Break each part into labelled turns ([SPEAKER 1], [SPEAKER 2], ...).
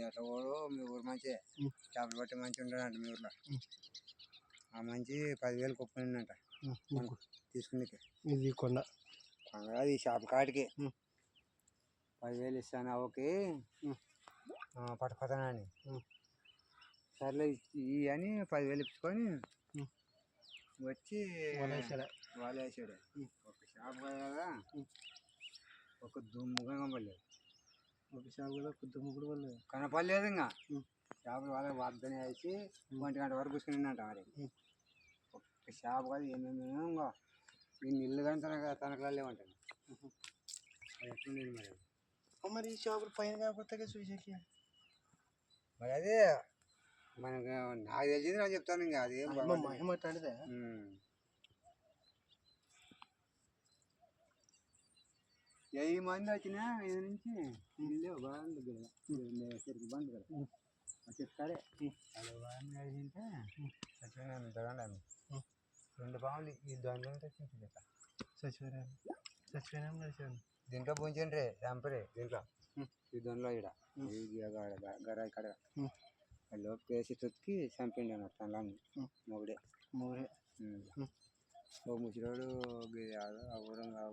[SPEAKER 1] ఎట్లా పోడు మీ ఊరు మంచిగా చేపలు పట్టి మంచిగా ఉంటాడంట మీ ఊర్లో. ఆ మంచి 10,000 ఒప్పుకున్నాడంట తీసుకునేకి.
[SPEAKER 2] ఇది కొండ
[SPEAKER 1] అది చేపల కాటికి 10,000 ఇస్తాను ఓకే పట్టుకుపోతానని. సర్లే ఇవి అని 10,000 ఇచ్చుకొని వచ్చి వాళ్ళు వేసాడు. ఒక చేప కదా ఒక దుమ్ముగా కనపడలేదు.
[SPEAKER 2] ఒక చేప కదా ఒక దుమ్ము కూడా పడలేదు,
[SPEAKER 1] కనపడలేదు. ఇంకా చేపలు వాళ్ళకి వద్దని వేసి 1 గంట వరకు కూర్చునిందంట. మరి ఒక్క చేప కాదు ఏమేమో ఇంకా ఈ నీళ్ళు కానీ తనకలా లేవంటాను. అది ఎట్లుండేది మరి.
[SPEAKER 2] మరి ఈ చేపలు పైన కాకపోతే చూసేకి
[SPEAKER 1] మరి అదే మనకు నాకు తెలిసింది నాకు చెప్తాను. ఇంకా అది
[SPEAKER 2] మాట్లాడితే
[SPEAKER 1] 1000 మంది వచ్చినా 5 నుంచి ఇల్లు బాగుంది చెరుకు బండి కదా చెప్తారే అది బాగుంది అడిగింటే చచ్చిపోయినా దొరకండి 2 పాములు ఈ దాంట్లో
[SPEAKER 2] చచ్చిపోయినా
[SPEAKER 1] దీంట్లో పూంచండి రే చంపరే దీంట్లో ఈ దొండలో ఇక్కడ గరాయి కడ లోపు వేసి తొక్కి చంపిండి అన్నట్టు తనలా మొగుడే. ఓ ముసిరోడు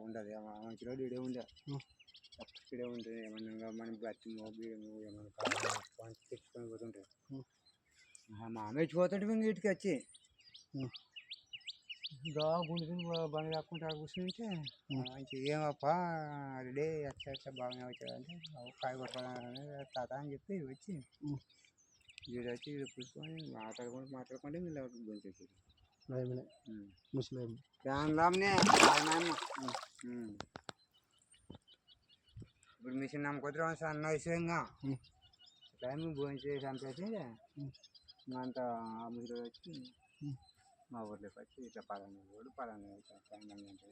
[SPEAKER 1] ఉండదు మంచిరోడు ఇడే ఉండే ఇక్కడే ఉంటుంది. ఏమన్నా మనం బతి మోగి ఏమన్నా కావాలి తెచ్చుకొని పోతుంటాయి. మామే ఇచ్చిపోతుంటే ఇంక ఇంటికి వచ్చి గుండుకుని బండి కాకుండా కూర్చుంటే మంచి ఏమప్పా రెడీ ఎట్లా బాగానే వచ్చాడంటే కాయ కొట్టుకోవాలని తాత అని చెప్పి వచ్చి వీడు వచ్చి వీడు కూర్చొని మాట్లాడుకుంటే వీళ్ళు గుంచేసారు.
[SPEAKER 2] ముస్లిం
[SPEAKER 1] ఫ్యాన్లామ్నే ఇప్పుడు మిషన్ నమ్ముకొద్దు సన్న విషయంగా టైం భోజనం చంపేసి అంత ముసలి వచ్చి మా ఊర్లోకి వచ్చి ఇట్లా పలానా అంటే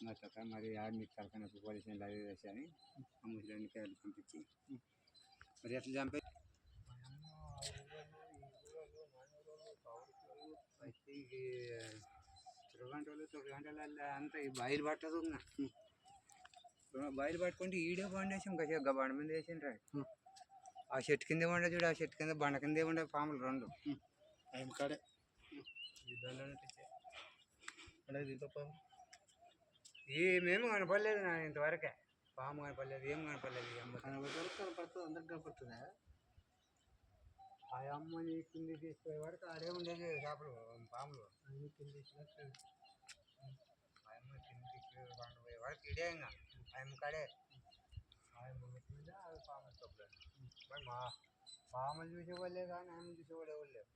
[SPEAKER 1] మొత్తం మరి మీకు తలకనప్పుడు పోలీసు అది వేసి అని ఆ ముసలిని పేర్లు పంపించి మరి ఎట్లా చంపే తిరుగంటలు అంతా ఈ బయలు పట్టదు. బయలు పట్టుకుంటే ఈడే బండేసి ఇంకా బండ మీద వేసిండ్రా. ఆ చెట్టు కింద ఉండే చూడు, ఆ చెట్టు కింద బండ కిందే ఉండే పాములు 2
[SPEAKER 2] కాడే
[SPEAKER 1] ఏమేమి కనపడలేదు నా ఇంతవరకే. పాము కనపడలేదు, ఏం కనపడలేదు.
[SPEAKER 2] కనపడుతుంది అందరికి కనపడుతుందా?
[SPEAKER 1] ఆ అమ్మని కింది తీసుకునే వరకు ఆడే ఉండేది చేపలు పాములు అన్ని కింది తీసుకున్నట్టు. ఆ అమ్మ కింది తీసుకుపోయే వరకు ఇడే ఇంకా ఆ అమ్మ కాడే ఆ అమ్మ మీద పాములు తప్పలేదు. మరి పాములు చూసేవాళ్ళే కానీ ఆమె చూసేవాళ్ళు ఎవరు లేవు.